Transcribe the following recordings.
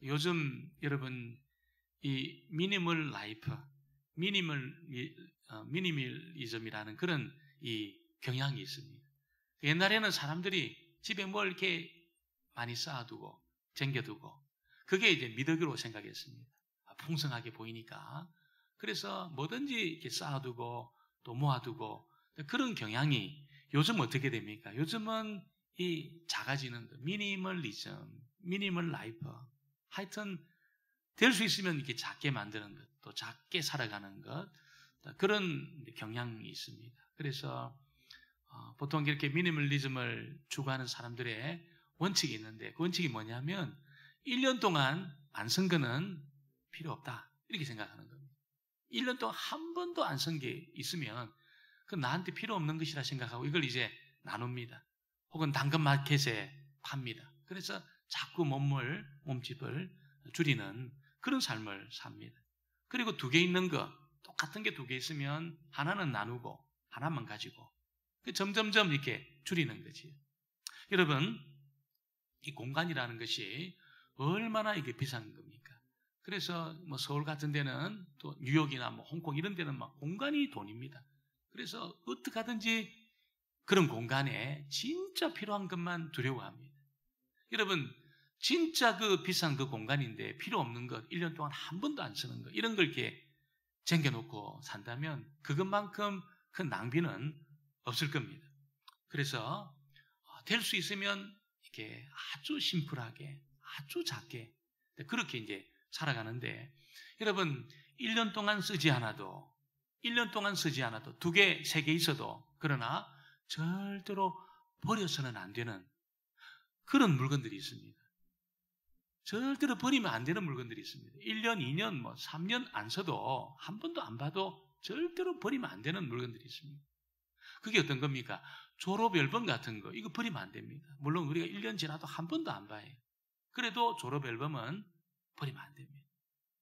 요즘 여러분 이 미니멀 라이프, 미니멀리즘이라는 그런 이 경향이 있습니다. 옛날에는 사람들이 집에 뭘 이렇게 많이 쌓아두고 쟁겨두고 그게 이제 미덕으로 생각했습니다. 풍성하게 보이니까. 그래서 뭐든지 이렇게 쌓아두고 또 모아두고 그런 경향이 요즘 어떻게 됩니까? 요즘은 이 작아지는 것, 미니멀리즘, 미니멀 라이프. 하여튼 될 수 있으면 이렇게 작게 만드는 것, 또 작게 살아가는 것, 그런 경향이 있습니다. 그래서 보통 이렇게 미니멀리즘을 추구하는 사람들의 원칙이 있는데 그 원칙이 뭐냐면 1년 동안 안 쓴 거는 필요 없다 이렇게 생각하는 겁니다. 1년 동안 한 번도 안 쓴 게 있으면 그건 나한테 필요 없는 것이라 생각하고 이걸 이제 나눕니다. 혹은 당근마켓에 팝니다. 그래서 자꾸 몸집을 줄이는 그런 삶을 삽니다. 그리고 2개 있는 거, 똑같은 게 2개 있으면 하나는 나누고 하나만 가지고 점점점 이렇게 줄이는 거지. 여러분, 이 공간이라는 것이 얼마나 이게 비싼 겁니까? 그래서 뭐 서울 같은 데는 또 뉴욕이나 뭐 홍콩 이런 데는 막 공간이 돈입니다. 그래서 어떻게 하든지 그런 공간에 진짜 필요한 것만 두려워합니다. 여러분, 진짜 그 비싼 그 공간인데 필요 없는 것, 1년 동안 한 번도 안 쓰는 것, 이런 걸 이렇게 쟁여놓고 산다면 그것만큼 큰 낭비는 없을 겁니다. 그래서 될 수 있으면 이렇게 아주 심플하게, 아주 작게 그렇게 이제 살아가는데 여러분 1년 동안 쓰지 않아도 2개, 3개 있어도 그러나 절대로 버려서는 안 되는 그런 물건들이 있습니다. 절대로 버리면 안 되는 물건들이 있습니다. 1년, 2년, 3년 안 써도 한 번도 안 봐도 절대로 버리면 안 되는 물건들이 있습니다. 그게 어떤 겁니까? 졸업 앨범 같은 거 이거 버리면 안 됩니다. 물론 우리가 1년 지나도 한 번도 안 봐요. 그래도 졸업 앨범은 버리면 안 됩니다.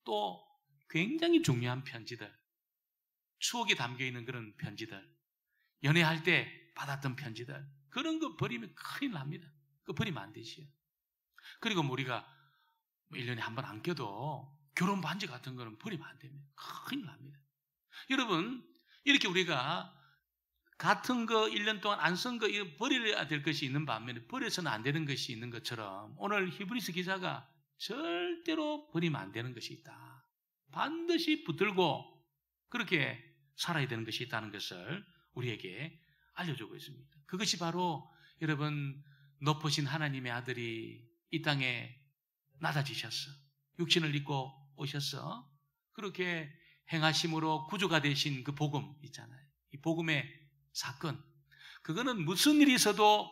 또 굉장히 중요한 편지들, 추억이 담겨있는 그런 편지들, 연애할 때 받았던 편지들 그런 거 버리면 큰일 납니다. 그거 버리면 안 되지요. 그리고 우리가 1년에 한 번 안 껴도 결혼 반지 같은 거는 버리면 안 됩니다. 큰일 납니다. 여러분 이렇게 우리가 같은 거 1년 동안 안 쓴 거 이거 버려야 될 것이 있는 반면에 버려서는 안 되는 것이 있는 것처럼 오늘 히브리서 기자가 절대로 버리면 안 되는 것이 있다. 반드시 붙들고 그렇게 살아야 되는 것이 있다는 것을 우리에게 알려주고 있습니다. 그것이 바로 여러분 높으신 하나님의 아들이 이 땅에 낮아지셨어. 육신을 입고 오셨어. 그렇게 행하심으로 구주가 되신 그 복음 있잖아요. 이 복음의 사건. 그거는 무슨 일이 있어도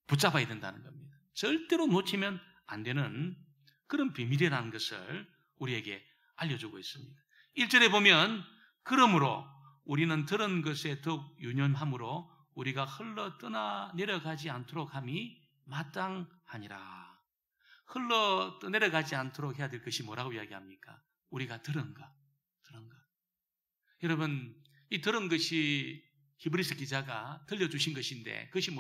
붙잡아야 된다는 겁니다. 절대로 놓치면 안 되는 그런 비밀이라는 것을 우리에게 알려주고 있습니다. 1절에 보면 그러므로 우리는 들은 것에 더욱 유념함으로 우리가 흘러 떠나 내려가지 않도록 함이 마땅하니라. 흘러 내려가지 않도록 해야 될 것이 뭐라고 이야기합니까? 우리가 들은 것. 여러분, 이 들은 것이 히브리서 기자가 들려주신 것인데 그것이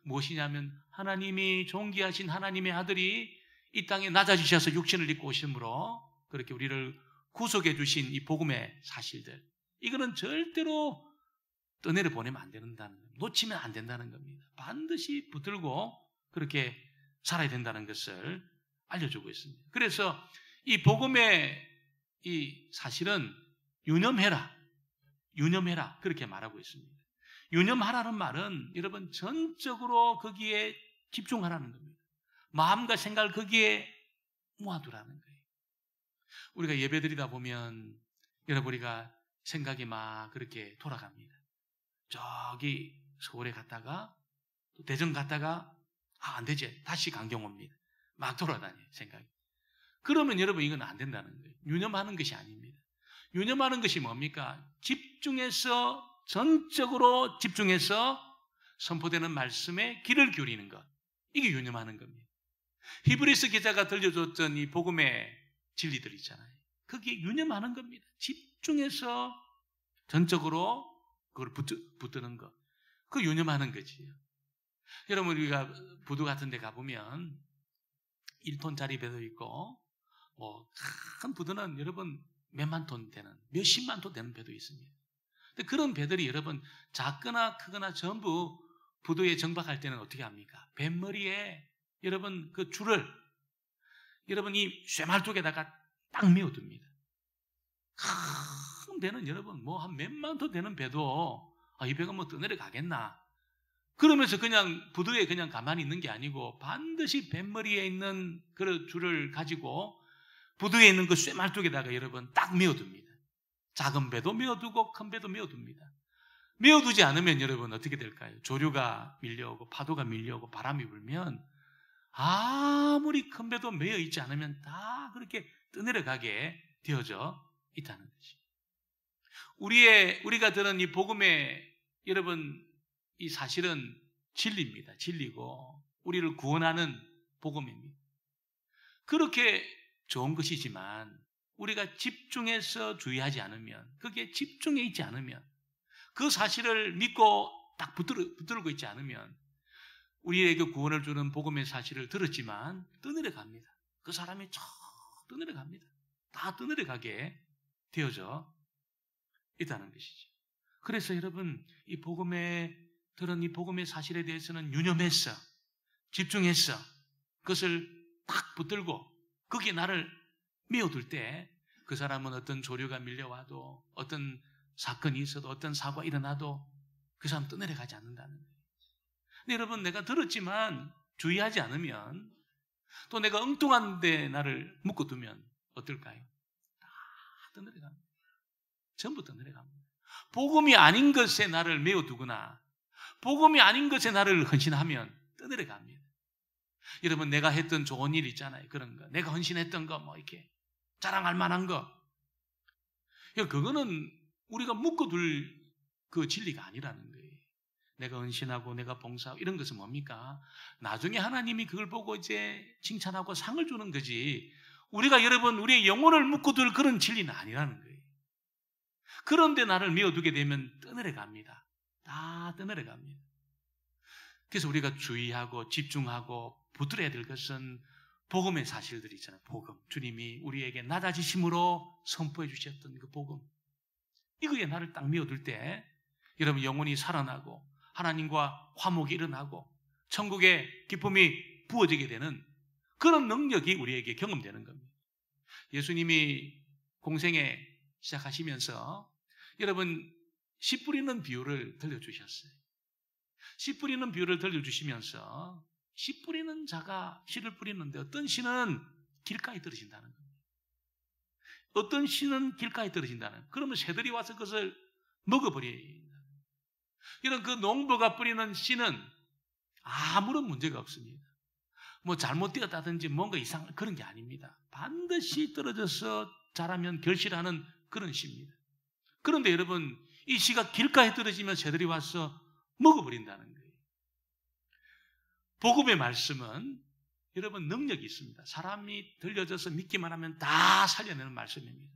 무엇이냐면 하나님이 존귀하신 하나님의 아들이 이 땅에 낮아지셔서 육신을 입고 오심으로 그렇게 우리를 구속해 주신 이 복음의 사실들 이거는 절대로 떠내려 보내면 안 된다는 겁니다. 놓치면 안 된다는 겁니다. 반드시 붙들고 그렇게 살아야 된다는 것을 알려주고 있습니다. 그래서 이 복음의 이 사실은 유념해라 그렇게 말하고 있습니다. 유념하라는 말은 여러분 전적으로 거기에 집중하라는 겁니다. 마음과 생각을 거기에 모아두라는 거예요. 우리가 예배드리다 보면 여러분 우리가 생각이 막 그렇게 돌아갑니다. 저기 서울에 갔다가 또 대전 갔다가 안 되지 다시 강경 옵니다. 막 돌아다녀요 생각이. 그러면 여러분 이건 안 된다는 거예요. 유념하는 것이 아닙니다. 유념하는 것이 뭡니까? 전적으로 집중해서 선포되는 말씀에 귀를 기울이는 것. 이게 유념하는 겁니다. 히브리서 기자가 들려줬던 이 복음의 진리들 있잖아요. 그게 유념하는 겁니다. 집중해서 전적으로 그걸 붙드는 것. 그 유념하는 거지요. 여러분 우리가 부두 같은 데 가보면 1톤짜리 배도 있고 큰 부도는 여러분 몇만 톤 되는, 몇십만 톤 되는 배도 있습니다. 근데 그런 배들이 여러분 작거나 크거나 전부 부도에 정박할 때는 어떻게 합니까? 뱃머리에 여러분 그 줄을 여러분 이 쇠말뚝에다가 딱 메어둡니다. 큰 배는 여러분 한 몇만 톤 되는 배도 이 배가 떠내려 가겠나? 그러면서 그냥 부두에 그냥 가만히 있는 게 아니고 반드시 뱃머리에 있는 그 줄을 가지고 부두에 있는 그 쇠말뚝에다가 여러분 딱 메어둡니다. 작은 배도 메어두고 큰 배도 메어둡니다. 메어두지 않으면 여러분 어떻게 될까요? 조류가 밀려오고 파도가 밀려오고 바람이 불면 아무리 큰 배도 메어 있지 않으면 다 그렇게 떠내려가게 되어져 있다는 것이. 우리가 들은 이 복음의 여러분 이 사실은 진리입니다. 진리고 우리를 구원하는 복음입니다. 그렇게 좋은 것이지만 우리가 집중해서 주의하지 않으면, 그게 집중해 있지 않으면, 그 사실을 믿고 딱 붙들고 있지 않으면 우리에게 구원을 주는 복음의 사실을 들었지만 떠내려갑니다. 그 사람이 떠내려갑니다. 다 떠내려가게 되어져 있다는 것이죠. 그래서 여러분 이 들은 이 복음의 사실에 대해서는 유념했어, 집중했어, 그것을 딱 붙들고 거기에 나를 메어둘 때 그 사람은 어떤 조류가 밀려와도 어떤 사건이 있어도 어떤 사고가 일어나도 그 사람 떠내려가지 않는다는 거예요. 근데 여러분 내가 들었지만 주의하지 않으면, 또 내가 엉뚱한 데 나를 묶어두면 어떨까요? 다 떠내려갑니다. 전부 떠내려갑니다. 복음이 아닌 것에 나를 메어두거나 복음이 아닌 것에 나를 헌신하면 떠내려갑니다. 여러분 내가 했던 좋은 일 있잖아요. 그런 거, 내가 헌신했던 거 이렇게 자랑할 만한 거, 그거는 우리가 묶어둘 그 진리가 아니라는 거예요. 내가 헌신하고 내가 봉사하고 이런 것은 뭡니까? 나중에 하나님이 그걸 보고 이제 칭찬하고 상을 주는 거지, 우리가 여러분 우리의 영혼을 묶어둘 그런 진리는 아니라는 거예요. 그런데 나를 메어두게 되면 떠내려갑니다. 다 떠내려갑니다. 그래서 우리가 주의하고 집중하고 붙들어야 될 것은 복음의 사실들이 있잖아요. 복음, 주님이 우리에게 낮아지심으로 선포해 주셨던 그 복음, 이거에 나를 딱 메어둘 때 여러분 영혼이 살아나고 하나님과 화목이 일어나고 천국의 기쁨이 부어지게 되는 그런 능력이 우리에게 경험되는 겁니다. 예수님이 공생에 시작하시면서 여러분 씨 뿌리는 비유를 들려주셨어요. 씨 뿌리는 비유를 들려주시면서 씨 뿌리는 자가 씨를 뿌리는데 어떤 씨는 길가에 떨어진다는 겁니다. 어떤 씨는 길가에 떨어진다는, 그러면 새들이 와서 그것을 먹어버린다. 이런 그 농부가 뿌리는 씨는 아무런 문제가 없습니다. 잘못되었다든지 뭔가 이상한 그런 게 아닙니다. 반드시 떨어져서 자라면 결실하는 그런 씨입니다. 그런데 여러분 이 씨가 길가에 떨어지면 새들이 와서 먹어버린다는 거예요. 복음의 말씀은 여러분 능력이 있습니다. 사람이 들려져서 믿기만 하면 다 살려내는 말씀입니다.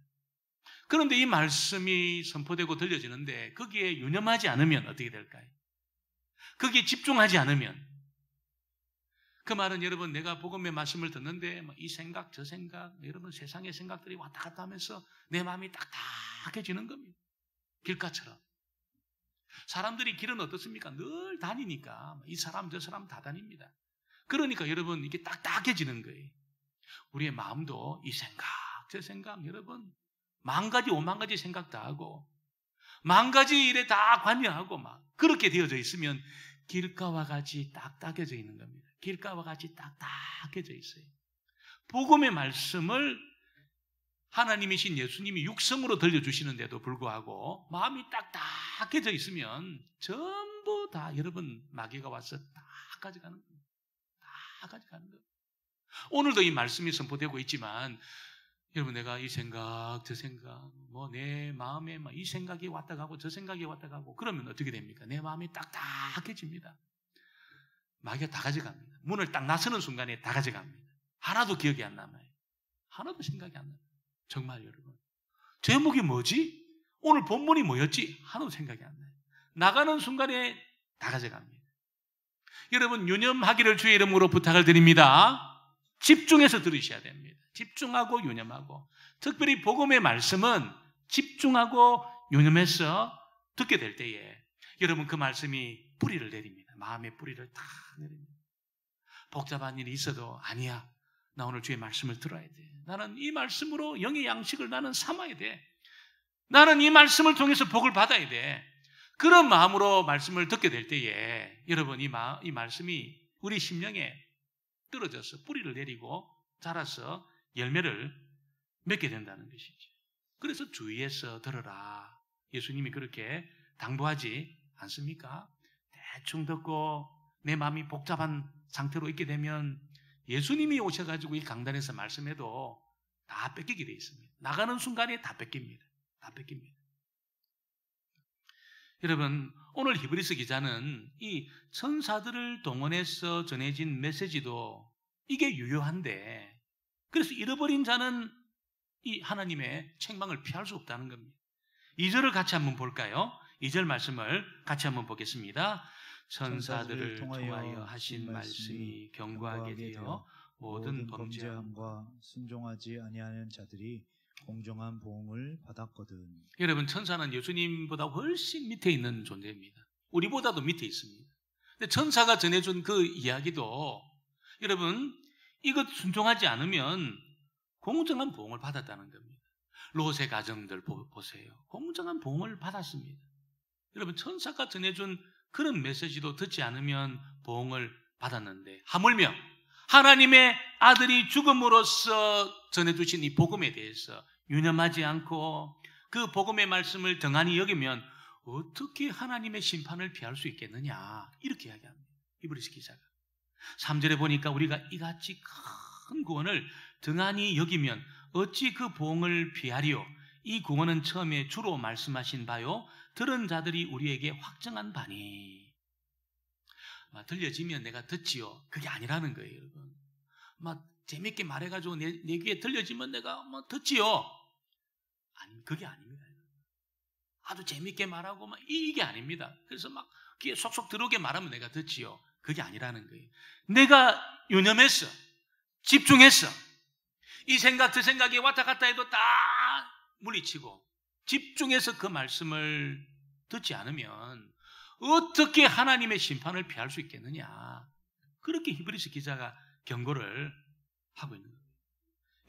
그런데 이 말씀이 선포되고 들려지는데 거기에 유념하지 않으면 어떻게 될까요? 거기에 집중하지 않으면, 그 말은 여러분 내가 복음의 말씀을 듣는데 이 생각 저 생각 여러분 세상의 생각들이 왔다 갔다 하면서 내 마음이 딱딱해지는 겁니다. 길가처럼. 사람들이 길은 어떻습니까? 늘 다니니까 이 사람 저 사람 다 다닙니다. 그러니까 여러분 이게 딱딱해지는 거예요. 우리의 마음도 이 생각 저 생각 여러분 만 가지 오만 가지 생각 다 하고 만 가지 일에 다 관여하고 막 그렇게 되어져 있으면 길가와 같이 딱딱해져 있는 겁니다. 길가와 같이 딱딱해져 있어요. 복음의 말씀을 하나님이신 예수님이 육성으로 들려주시는데도 불구하고 마음이 딱딱해져 있으면 전부 다 여러분 마귀가 와서 다 가져가는 겁니다. 다 가져가는 겁니다. 오늘도 이 말씀이 선포되고 있지만 여러분 내가 이 생각 저 생각 내 마음에 이 생각이 왔다 가고 저 생각이 왔다 가고 그러면 어떻게 됩니까? 내 마음이 딱딱해집니다. 마귀가 다 가져갑니다. 문을 딱 나서는 순간에 다 가져갑니다. 하나도 기억이 안 남아요. 하나도 생각이 안 나요. 정말 여러분 제목이 뭐지? 오늘 본문이 뭐였지? 하나도 생각이 안 나요. 나가는 순간에 다 가져갑니다. 여러분 유념하기를 주의 이름으로 부탁을 드립니다. 집중해서 들으셔야 됩니다. 집중하고 유념하고, 특별히 복음의 말씀은 집중하고 유념해서 듣게 될 때에 여러분 그 말씀이 뿌리를 내립니다. 마음의 뿌리를 다 내립니다. 복잡한 일이 있어도 아니야. 나 오늘 주의 말씀을 들어야 돼. 나는 이 말씀으로 영의 양식을 나는 삼아야 돼. 나는 이 말씀을 통해서 복을 받아야 돼. 그런 마음으로 말씀을 듣게 될 때에 여러분 이 말씀이 우리 심령에 떨어져서 뿌리를 내리고 자라서 열매를 맺게 된다는 것이죠. 그래서 주의해서 들어라. 예수님이 그렇게 당부하지 않습니까? 대충 듣고 내 마음이 복잡한 상태로 있게 되면 예수님이 오셔가지고 이 강단에서 말씀해도 다 뺏기게 돼 있습니다. 나가는 순간에 다 뺏깁니다. 다 뺏깁니다. 여러분, 오늘 히브리서 기자는 이 천사들을 동원해서 전해진 메시지도 이게 유효한데, 그래서 잃어버린 자는 이 하나님의 책망을 피할 수 없다는 겁니다. 2절을 같이 한번 볼까요? 2절 말씀을 같이 한번 보겠습니다. 천사들을 통하여 하신 말씀이 견고하게 되어 모든 범죄함과 순종하지 아니하는 자들이 공정한 보응을 받았거든. 여러분, 천사는 예수님보다 훨씬 밑에 있는 존재입니다. 우리보다도 밑에 있습니다. 근데 천사가 전해준 그 이야기도 여러분 이것 순종하지 않으면 공정한 보응을 받았다는 겁니다. 롯의 가정들 보세요. 공정한 보응을 받았습니다. 여러분, 천사가 전해준 그런 메시지도 듣지 않으면 보응을 받았는데, 하물며 하나님의 아들이 죽음으로써 전해주신 이 복음에 대해서 유념하지 않고 그 복음의 말씀을 등한히 여기면 어떻게 하나님의 심판을 피할 수 있겠느냐, 이렇게 이야기합니다. 히브리서 기자가 3절에 보니까 우리가 이같이 큰 구원을 등한히 여기면 어찌 그 보응을 피하리요? 이 구원은 처음에 주로 말씀하신 바요 들은 자들이 우리에게 확정한 바니. 들려지면 내가 듣지요, 그게 아니라는 거예요. 여러분, 재밌게 말해가지고 내 귀에 들려지면 내가 듣지요, 아니, 그게 아닙니다. 아주 재밌게 말하고 이게 아닙니다. 그래서 귀에 속속 들어오게 말하면 내가 듣지요, 그게 아니라는 거예요. 내가 유념했어, 집중했어, 이 생각 저 생각이 왔다 갔다 해도 다 물리치고 집중해서 그 말씀을 듣지 않으면 어떻게 하나님의 심판을 피할 수 있겠느냐, 그렇게 히브리서 기자가 경고를 하고 있는 거예요.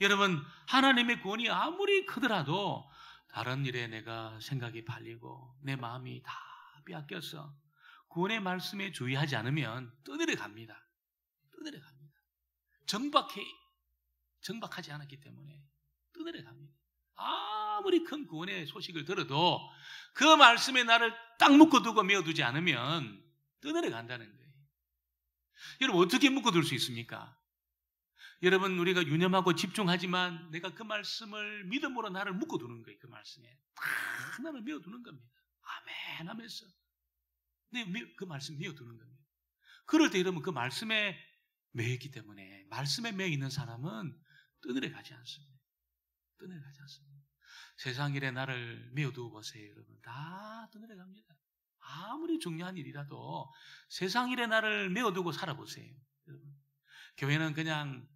여러분, 하나님의 구원이 아무리 크더라도 다른 일에 내가 생각이 팔리고 내 마음이 다 빼앗겨서 구원의 말씀에 주의하지 않으면 떠내려 갑니다. 떠내려 갑니다. 정박하지 않았기 때문에 떠내려 갑니다. 아무리 큰 구원의 소식을 들어도 그 말씀에 나를 딱 묶어두고 메어두지 않으면 떠내려 간다는 거예요. 여러분, 어떻게 묶어둘 수 있습니까? 여러분, 우리가 유념하고 집중하지만 내가 그 말씀을 믿음으로 나를 묶어두는 거예요. 그 말씀에 딱 나를 메어두는 겁니다. 아멘 하면서 그 말씀 메어두는 겁니다. 그럴 때 여러분, 그 말씀에 매였기 때문에, 말씀에 매여 있는 사람은 떠내려 가지 않습니다. 떠내려 가지 않습니다. 세상 일에 나를 메어두고 보세요. 여러분, 다 떠내려 갑니다. 아무리 중요한 일이라도 세상 일에 나를 메어두고 살아보세요. 여러분, 교회는 그냥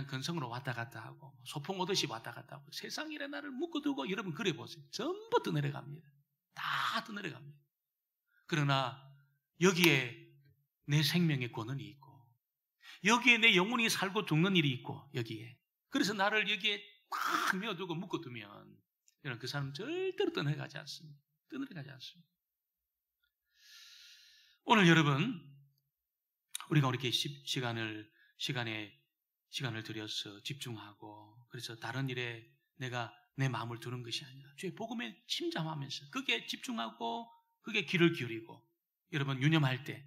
근성으로 왔다 갔다 하고 소풍 오듯이 왔다 갔다 하고 세상 일에 나를 묶어두고, 여러분 그래 보세요. 전부 떠내려 갑니다. 다 떠내려 갑니다. 그러나 여기에 내 생명의 권한이 있고, 여기에 내 영혼이 살고 죽는 일이 있고, 여기에, 그래서 나를 여기에 꽉 메어두고 묶어두면 여러분, 그 사람 절대로 떠내려가지 않습니다. 떠내려가지 않습니다. 오늘 여러분, 우리가 이렇게 시간을 들여서 집중하고, 그래서 다른 일에 내가 내 마음을 두는 것이 아니라 주의 복음에 침잠하면서 그게 집중하고 그게 귀를 기울이고, 여러분 유념할 때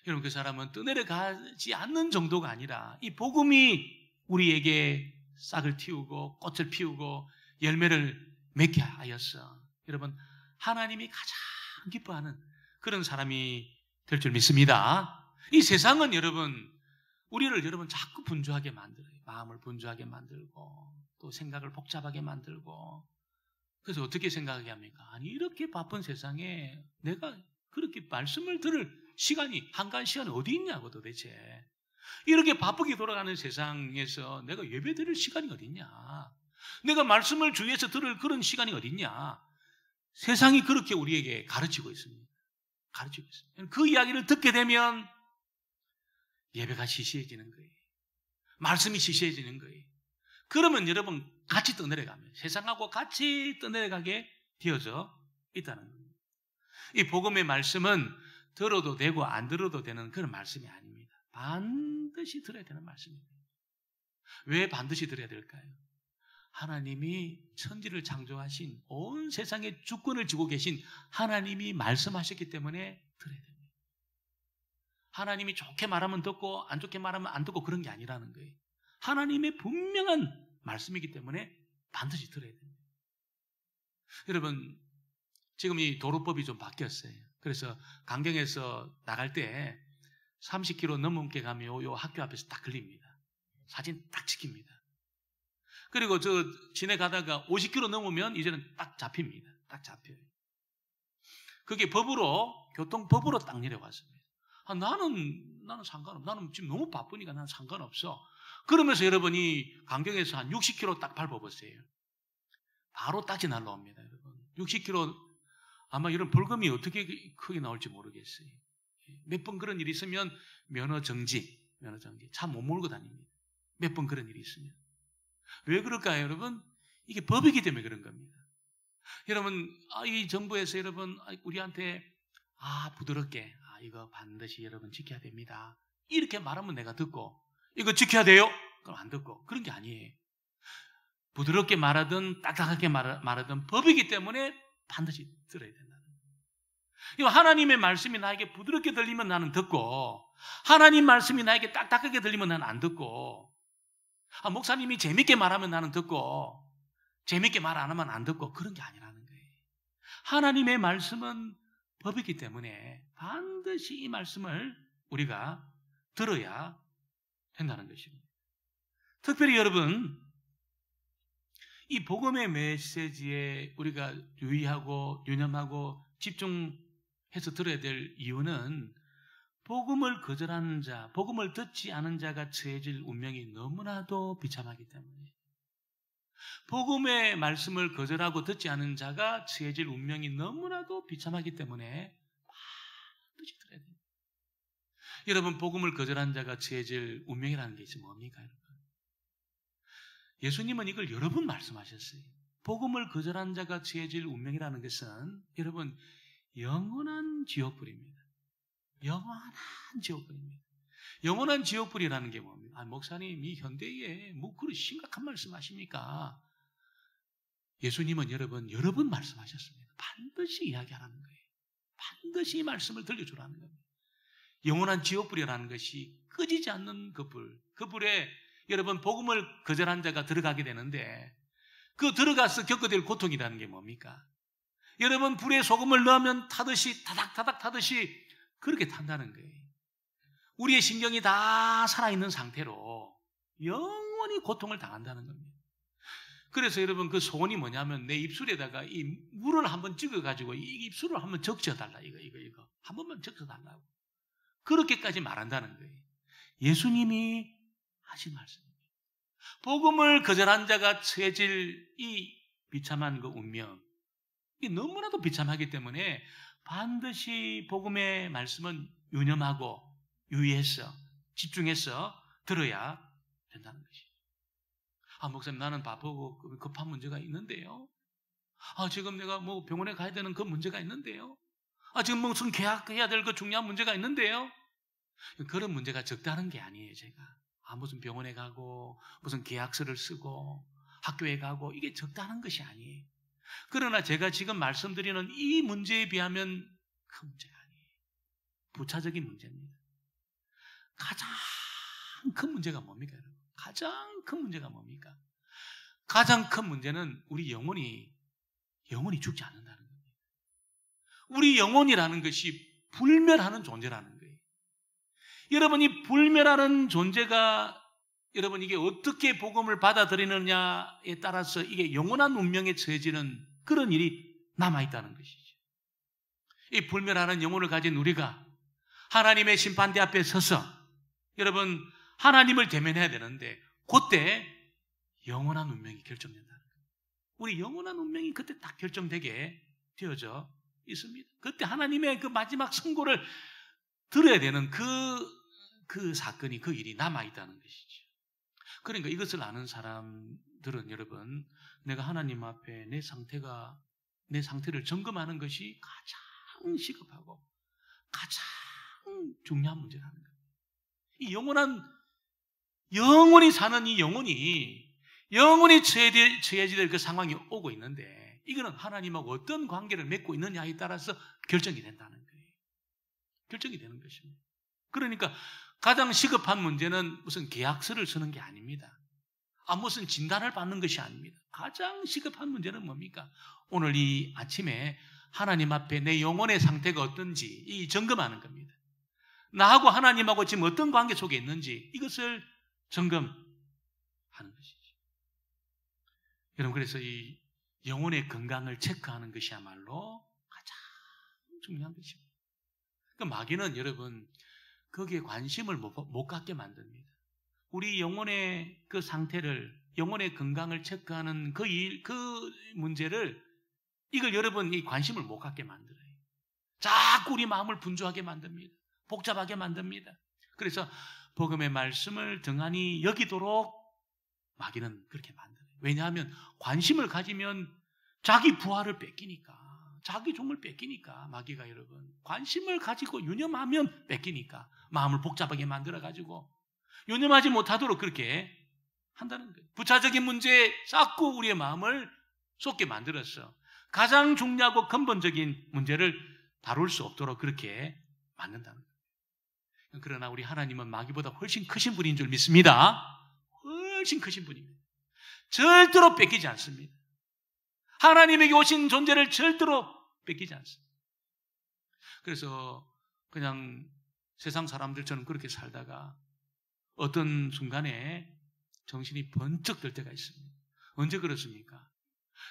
여러분, 그 사람은 떠내려가지 않는 정도가 아니라 이 복음이 우리에게 싹을 틔우고 꽃을 피우고 열매를 맺게 하였어. 여러분, 하나님이 가장 기뻐하는 그런 사람이 될 줄 믿습니다. 이 세상은 여러분, 우리를 여러분 자꾸 분주하게 만들어요. 마음을 분주하게 만들고 또 생각을 복잡하게 만들고. 그래서 어떻게 생각하게 합니까? 아니, 이렇게 바쁜 세상에 내가 그렇게 말씀을 들을 시간이, 한가한 시간이 어디 있냐고 도대체. 이렇게 바쁘게 돌아가는 세상에서 내가 예배 드릴 시간이 어딨냐? 내가 말씀을 주위에서 들을 그런 시간이 어딨냐? 세상이 그렇게 우리에게 가르치고 있습니다. 가르치고 있습니다. 그 이야기를 듣게 되면 예배가 시시해지는 거예요. 말씀이 시시해지는 거예요. 그러면 여러분 같이 떠내려가면 세상하고 같이 떠내려가게 되어져 있다는 겁니다. 이 복음의 말씀은 들어도 되고 안 들어도 되는 그런 말씀이 아닙니다. 반드시 들어야 되는 말씀입니다. 왜 반드시 들어야 될까요? 하나님이 천지를 창조하신 온 세상의 주권을 쥐고 계신 하나님이 말씀하셨기 때문에 들어야 됩니다. 하나님이 좋게 말하면 듣고 안 좋게 말하면 안 듣고 그런 게 아니라는 거예요. 하나님의 분명한 말씀이기 때문에 반드시 들어야 됩니다. 여러분, 지금 이 도로법이 좀 바뀌었어요. 그래서 강경에서 나갈 때 30km 넘게 가면 요 학교 앞에서 딱 걸립니다. 사진 딱 찍힙니다. 그리고 저 지나가다가 50km 넘으면 이제는 딱 잡힙니다. 딱 잡혀요. 그게 법으로, 교통법으로 딱 내려왔습니다. 나는 상관없어. 나는 지금 너무 바쁘니까 나는 상관없어. 그러면서 여러분이 강경에서 한 60km 딱 밟아보세요. 바로 딱지 날라옵니다, 여러분. 60km 아마 이런 벌금이 어떻게 크게 나올지 모르겠어요. 몇 번 그런 일이 있으면 면허 정지, 차 못 몰고 다닙니다. 몇 번 그런 일이 있으면. 왜 그럴까요, 여러분? 이게 법이기 때문에 그런 겁니다. 여러분, 이 정부에서 여러분 우리한테 부드럽게 이거 반드시 여러분 지켜야 됩니다. 이렇게 말하면 내가 듣고 이거 지켜야 돼요? 그럼 안 듣고. 그런 게 아니에요. 부드럽게 말하든 딱딱하게 말하든 법이기 때문에 반드시 들어야 된다는 거예요. 하나님의 말씀이 나에게 부드럽게 들리면 나는 듣고, 하나님 말씀이 나에게 딱딱하게 들리면 나는 안 듣고, 목사님이 재밌게 말하면 나는 듣고 재밌게 말 안 하면 안 듣고, 그런 게 아니라는 거예요. 하나님의 말씀은 법이기 때문에 반드시 이 말씀을 우리가 들어야 된다는 것입니다. 특별히 여러분, 이 복음의 메시지에 우리가 유의하고 유념하고 집중해서 들어야 될 이유는 복음을 거절하는 자, 복음을 듣지 않은 자가 처해질 운명이 너무나도 비참하기 때문에, 복음의 말씀을 거절하고 듣지 않은 자가 처해질 운명이 너무나도 비참하기 때문에 반드시 들어야 됩니다. 여러분, 복음을 거절한 자가 처해질 운명이라는 게 있으면 뭡니까, 여러분? 예수님은 이걸 여러 번 말씀하셨어요. 복음을 거절한 자가 처해질 운명이라는 것은 여러분 영원한 지옥불입니다. 영원한 지옥불입니다. 영원한 지옥불이라는 게 뭡니까? 목사님, 이 현대에 뭐 그런 심각한 말씀하십니까? 예수님은 여러분 여러 번 말씀하셨습니다. 반드시 이야기하라는 거예요. 반드시 이 말씀을 들려주라는 겁니다. 영원한 지옥불이라는 것이 꺼지지 않는 그 불, 그 불에 여러분 복음을 거절한 자가 들어가게 되는데, 그 들어가서 겪게 될 고통이라는 게 뭡니까? 여러분, 불에 소금을 넣으면 타듯이 타닥타닥 타듯이 그렇게 탄다는 거예요. 우리의 신경이 다 살아있는 상태로 영원히 고통을 당한다는 겁니다. 그래서 여러분, 그 소원이 뭐냐면 내 입술에다가 이 물을 한번 찍어가지고 이 입술을 한번 적셔달라. 이거 한 번만 적셔달라고. 그렇게까지 말한다는 거예요. 예수님이 하신 말씀입니다. 복음을 거절한 자가 처해질 이 비참한 그 운명, 이 너무나도 비참하기 때문에 반드시 복음의 말씀은 유념하고 유의해서 집중해서 들어야 된다는 것이죠. 목사님, 나는 바쁘고 급한 문제가 있는데요. 지금 내가 뭐 병원에 가야 되는 그 문제가 있는데요. 지금 무슨 계약해야 될 그 중요한 문제가 있는데요. 그런 문제가 적다는 게 아니에요, 제가. 무슨 병원에 가고 무슨 계약서를 쓰고 학교에 가고 이게 적다는 것이 아니에요. 그러나 제가 지금 말씀드리는 이 문제에 비하면 큰 문제가 아니에요. 부차적인 문제입니다. 가장 큰 문제가 뭡니까, 여러분? 가장 큰 문제가 뭡니까? 가장 큰 문제는 우리 영혼이 죽지 않는다는 겁니다. 우리 영혼이라는 것이 불멸하는 존재라는 거예요. 여러분, 이 불멸하는 존재가 여러분 이게 어떻게 복음을 받아들이느냐에 따라서 이게 영원한 운명에 처해지는 그런 일이 남아있다는 것이죠. 이 불멸하는 영혼을 가진 우리가 하나님의 심판대 앞에 서서 여러분 하나님을 대면해야 되는데 그때 영원한 운명이 결정된다는 거예요. 우리 영원한 운명이 그때 딱 결정되게 되어져 있습니다. 그때 하나님의 그 마지막 선고를 들어야 되는 그 사건이, 그 일이 남아있다는 것이죠. 그러니까 이것을 아는 사람들은 여러분, 내가 하나님 앞에 내 상태를 점검하는 것이 가장 시급하고 가장 중요한 문제라는 거예요. 이 영원히 사는 이 영원히 처해져야 될 그 상황이 오고 있는데, 이거는 하나님하고 어떤 관계를 맺고 있느냐에 따라서 결정이 된다는 거예요. 결정이 되는 것입니다. 그러니까 가장 시급한 문제는 무슨 계약서를 쓰는 게 아닙니다. 무슨 진단을 받는 것이 아닙니다. 가장 시급한 문제는 뭡니까? 오늘 이 아침에 하나님 앞에 내 영혼의 상태가 어떤지 이 점검하는 겁니다. 나하고 하나님하고 지금 어떤 관계 속에 있는지 이것을 점검하는 것이죠. 여러분, 그래서 이 영혼의 건강을 체크하는 것이야말로 가장 중요한 것입니다. 그 마귀는 여러분 거기에 관심을 못 갖게 만듭니다. 우리 영혼의 그 상태를, 영혼의 건강을 체크하는 그 문제를, 이걸 여러분 이 관심을 못 갖게 만들어요. 자꾸 우리 마음을 분주하게 만듭니다. 복잡하게 만듭니다. 그래서 복음의 말씀을 등한히 여기도록 마귀는 그렇게 만들어요. 왜냐하면 관심을 가지면 자기 부활을 뺏기니까, 자기 종을 뺏기니까, 마귀가 여러분 관심을 가지고 유념하면 뺏기니까 마음을 복잡하게 만들어가지고 유념하지 못하도록 그렇게 한다는 거예요. 부차적인 문제에 자꾸 우리의 마음을 쏟게 만들어서 가장 중요하고 근본적인 문제를 다룰 수 없도록 그렇게 만든다는 거예요. 그러나 우리 하나님은 마귀보다 훨씬 크신 분인 줄 믿습니다. 훨씬 크신 분입니다. 절대로 뺏기지 않습니다. 하나님에게 오신 존재를 절대로 뺏기지 않습니다. 그래서 그냥 세상 사람들처럼 그렇게 살다가 어떤 순간에 정신이 번쩍 들 때가 있습니다. 언제 그렇습니까?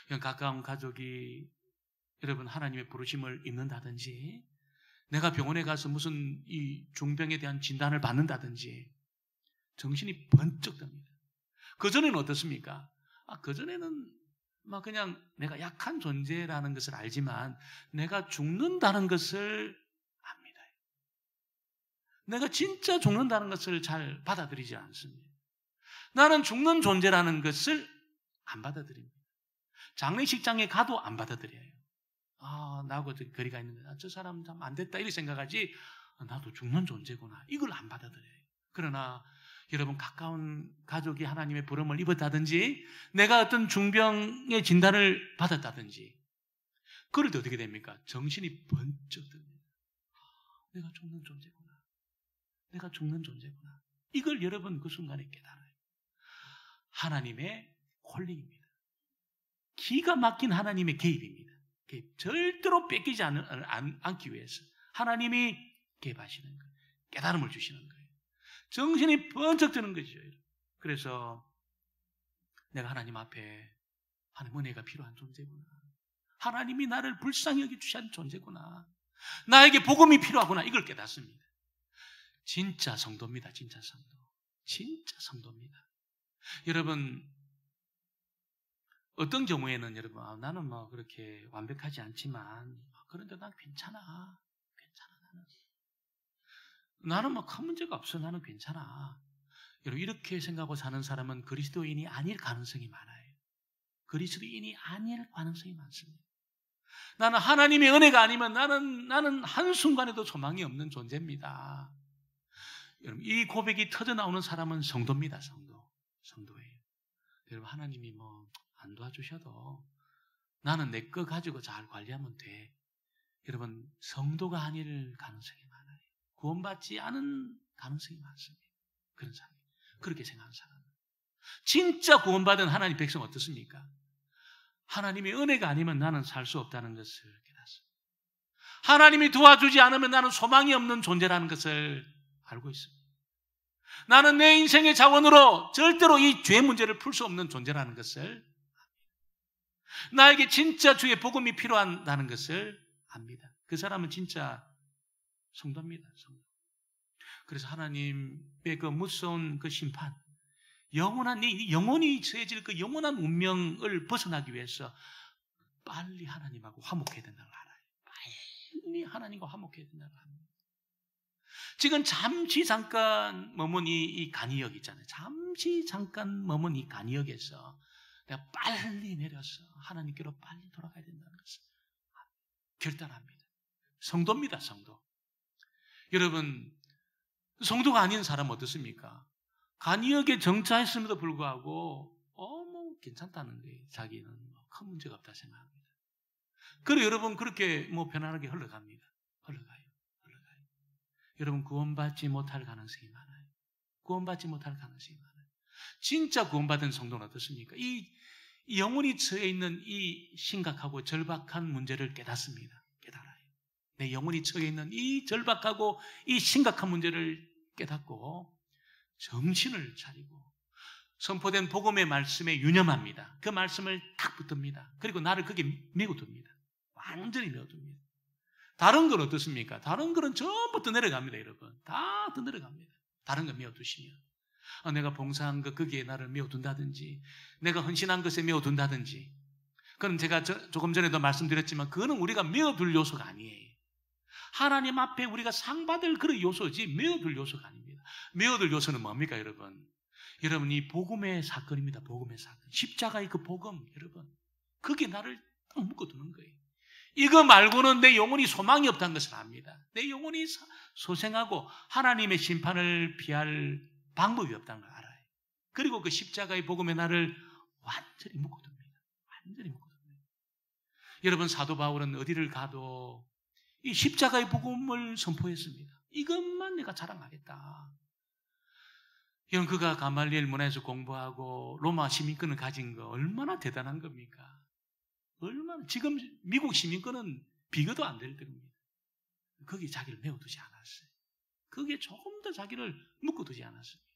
그냥 가까운 가족이 여러분 하나님의 부르심을 입는다든지, 내가 병원에 가서 무슨 이 중병에 대한 진단을 받는다든지 정신이 번쩍 듭니다. 그전에는 어떻습니까? 그전에는 막 그냥 내가 약한 존재라는 것을 알지만 내가 죽는다는 것을 압니다. 내가 진짜 죽는다는 것을 잘 받아들이지 않습니다. 나는 죽는 존재라는 것을 안 받아들입니다. 장례식장에 가도 안 받아들여요. 나하고 거리가 있는데 저 사람 참 안 됐다 이렇게 생각하지, 나도 죽는 존재구나 이걸 안 받아들여요. 그러나 여러분 가까운 가족이 하나님의 부름을 입었다든지 내가 어떤 중병의 진단을 받았다든지 그럴 때 어떻게 됩니까? 정신이 번쩍 듭니다. 내가 죽는 존재구나. 내가 죽는 존재구나. 이걸 여러분 그 순간에 깨달아요. 하나님의 콜링입니다. 기가 막힌 하나님의 개입입니다. 절대로 뺏기지 않기 위해서 하나님이 개입하시는 거예요. 깨달음을 주시는 거예요. 정신이 번쩍 드는 것이죠. 그래서 내가 하나님 앞에 하나님 은혜가 필요한 존재구나. 하나님이 나를 불쌍히 여겨주신 존재구나. 나에게 복음이 필요하구나. 이걸 깨닫습니다. 진짜 성도입니다. 진짜 성도. 진짜 성도입니다. 여러분, 어떤 경우에는 여러분 나는 뭐 그렇게 완벽하지 않지만 그런데 난 괜찮아. 나는 뭐 큰 문제가 없어. 나는 괜찮아. 여러분, 이렇게 생각하고 사는 사람은 그리스도인이 아닐 가능성이 많아요. 그리스도인이 아닐 가능성이 많습니다. 나는 하나님의 은혜가 아니면 나는 한순간에도 소망이 없는 존재입니다. 여러분, 이 고백이 터져 나오는 사람은 성도입니다. 성도예요. 여러분, 하나님이 뭐 안 도와주셔도 나는 내 거 가지고 잘 관리하면 돼. 여러분, 성도가 아닐 가능성이 많아요. 구원받지 않은 가능성이 많습니다. 그런 사람, 그렇게 생각하는 사람. 진짜 구원받은 하나님 백성 어떻습니까? 하나님의 은혜가 아니면 나는 살 수 없다는 것을 깨닫습니다. 하나님이 도와주지 않으면 나는 소망이 없는 존재라는 것을 알고 있습니다. 나는 내 인생의 자원으로 절대로 이 죄 문제를 풀 수 없는 존재라는 것을 압니다. 나에게 진짜 주의 복음이 필요하다는 것을 압니다. 그 사람은 진짜 성도입니다. 성도. 그래서 하나님의 그 무서운 그 심판, 영원한 영원히 처해질 그 영원한 운명을 벗어나기 위해서 빨리 하나님하고 화목해야 된다는 걸 알아요. 빨리 하나님과 화목해야 된다는 걸 합니다. 지금 잠시 잠깐 머문 이 간이역 있잖아요. 잠시 잠깐 머문 이 간이역에서 내가 빨리 내려서 하나님께로 빨리 돌아가야 된다는 것을 결단합니다. 성도입니다, 성도. 여러분, 성도가 아닌 사람 어떻습니까? 간이역에 정차했음에도 불구하고 뭐 괜찮다는 거예요. 자기는 큰 문제가 없다 생각합니다. 그리고 여러분 그렇게 편안하게 흘러갑니다. 흘러가요. 여러분 구원받지 못할 가능성이 많아요. 구원받지 못할 가능성이 많아요. 진짜 구원받은 성도는 어떻습니까? 이 영혼이 처해 있는 이 심각하고 절박한 문제를 깨닫습니다. 깨달아요. 내 영혼이 처해 있는 이 절박하고 이 심각한 문제를 깨닫고 정신을 차리고 선포된 복음의 말씀에 유념합니다. 그 말씀을 딱 붙듭니다. 그리고 나를 거기에 메워둡니다. 완전히 메워둡니다. 다른 건 어떻습니까? 다른 거는 전부 더 내려갑니다, 여러분. 다 더 내려갑니다. 다른 거 메워두시면. 내가 봉사한 것 거기에 나를 메워둔다든지, 내가 헌신한 것에 메워둔다든지. 그건 제가 조금 전에도 말씀드렸지만 그거는 우리가 메워둘 요소가 아니에요. 하나님 앞에 우리가 상 받을 그런 요소지 메워둘 요소가 아닙니다. 메워둘 요소는 뭡니까, 여러분? 여러분, 이 복음의 사건입니다. 복음의 사건. 십자가의 그 복음, 여러분. 그게 나를 딱 묶어두는 거예요. 이거 말고는 내 영혼이 소망이 없다는 것을 압니다. 내 영혼이 소생하고 하나님의 심판을 피할 방법이 없다는 걸 알아요. 그리고 그 십자가의 복음에 나를 완전히 묶어둡니다. 완전히 묶어둡니다. 여러분, 사도 바울은 어디를 가도 이 십자가의 복음을 선포했습니다. 이것만 내가 자랑하겠다. 여러분, 그가 가말리엘 문화에서 공부하고 로마 시민권을 가진 거 얼마나 대단한 겁니까? 얼마나, 지금 미국 시민권은 비교도 안 될 겁니다. 거기에 자기를 메워두지 않았어요. 거기에 조금 더 자기를 묶어두지 않았습니다.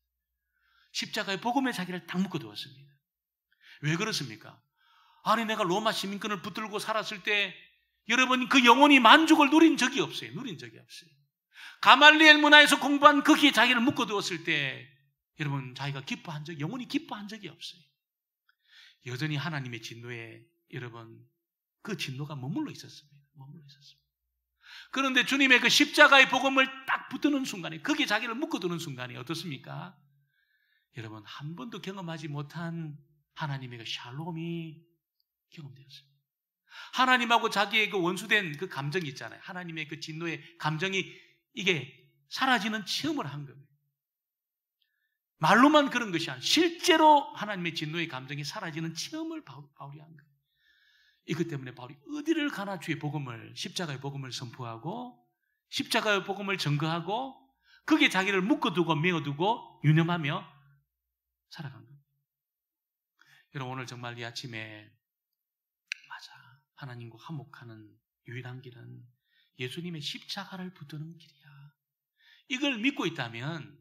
십자가의 복음에 자기를 딱 묶어두었습니다. 왜 그렇습니까? 아니, 내가 로마 시민권을 붙들고 살았을 때 여러분 그 영혼이 만족을 누린 적이 없어요. 누린 적이 없어요. 가말리엘 문화에서 공부한 거기에 자기를 묶어두었을 때 여러분 자기가 기뻐한 적, 영혼이 기뻐한 적이 없어요. 여전히 하나님의 진노에 여러분 그 진노가 머물러 있었습니다. 머물러 있었습니다. 그런데 주님의 그 십자가의 복음을 딱 붙드는 순간에, 거기에 자기를 묶어두는 순간에 어떻습니까? 여러분, 한 번도 경험하지 못한 하나님의 그 샬롬이 경험되었습니다. 하나님하고 자기의 그 원수된 그 감정이 있잖아요. 하나님의 그 진노의 감정이 이게 사라지는 체험을 한 겁니다. 말로만 그런 것이 아니라 실제로 하나님의 진노의 감정이 사라지는 체험을 바울이 한 거예요. 이것 때문에 바울이 어디를 가나 주의 복음을, 십자가의 복음을 선포하고 십자가의 복음을 증거하고 거기에 자기를 묶어두고 메워두고 유념하며 살아간 겁니다. 여러분, 오늘 정말 이 아침에 맞아, 하나님과 화목하는 유일한 길은 예수님의 십자가를 붙드는 길이야. 이걸 믿고 있다면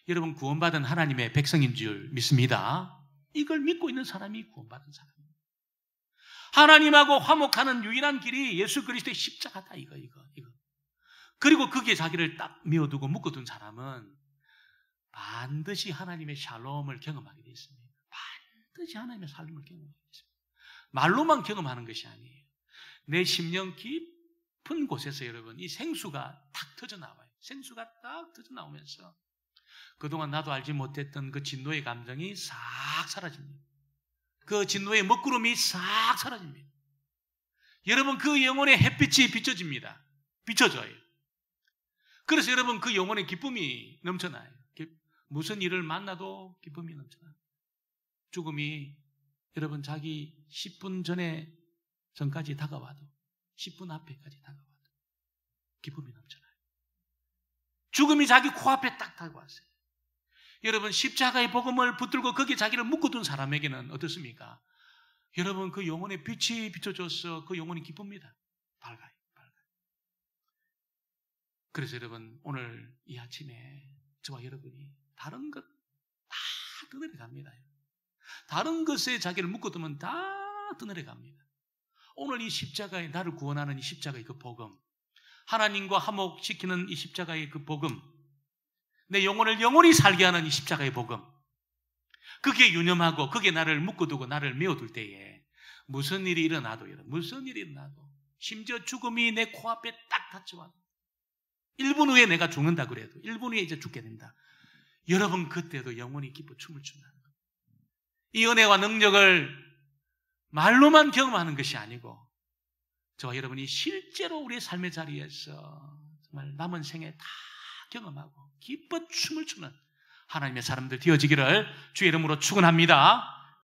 여러분 구원받은 하나님의 백성인 줄 믿습니다. 이걸 믿고 있는 사람이 구원받은 사람입니다. 하나님하고 화목하는 유일한 길이 예수 그리스도의 십자가다, 이거. 그리고 거기에 자기를 딱 메워두고 묶어둔 사람은 반드시 하나님의 샬롬을 경험하게 되어 있습니다. 반드시 하나님의 샬롬을 경험하게 되어 있습니다. 말로만 경험하는 것이 아니에요. 내 심령 깊은 곳에서 여러분 이 생수가 탁 터져 나와요. 생수가 딱 터져 나오면서 그동안 나도 알지 못했던 그 진노의 감정이 싹 사라집니다. 그 진노의 먹구름이 싹 사라집니다. 여러분, 그 영혼의 햇빛이 비춰집니다. 비춰져요. 그래서 여러분 그 영혼의 기쁨이 넘쳐나요. 무슨 일을 만나도 기쁨이 넘쳐나요. 죽음이 여러분 자기 10분 전까지 다가와도 10분 앞에까지 다가와도 기쁨이 넘쳐나요. 죽음이 자기 코앞에 딱 다가왔어요. 여러분, 십자가의 복음을 붙들고 거기에 자기를 묶어둔 사람에게는 어떻습니까? 여러분, 그 영혼의 빛이 비춰져서 그 영혼이 기쁩니다. 밝아요. 그래서 여러분, 오늘 이 아침에 저와 여러분이 다른 것 다 떠내려갑니다. 다른 것에 자기를 묶어두면 다 떠내려갑니다. 오늘 이 십자가에 나를 구원하는 이 십자가의 그 복음, 하나님과 화목시키는 이 십자가의 그 복음, 내 영혼을 영원히 살게 하는 이 십자가의 복음, 그게 유념하고 그게 나를 묶어두고 나를 메워둘 때에 무슨 일이 일어나도 심지어 죽음이 내 코앞에 딱 닥쳐와도 1분 후에 내가 죽는다 그래도 1분 후에 이제 죽게 된다. 여러분 그때도 영원히 기뻐 춤을 춘다는 거예요. 이 은혜와 능력을 말로만 경험하는 것이 아니고 저와 여러분이 실제로 우리의 삶의 자리에서 정말 남은 생에 다 경험하고 기뻐 춤을 추는 하나님의 사람들 되어지기를 주의 이름으로 축원합니다.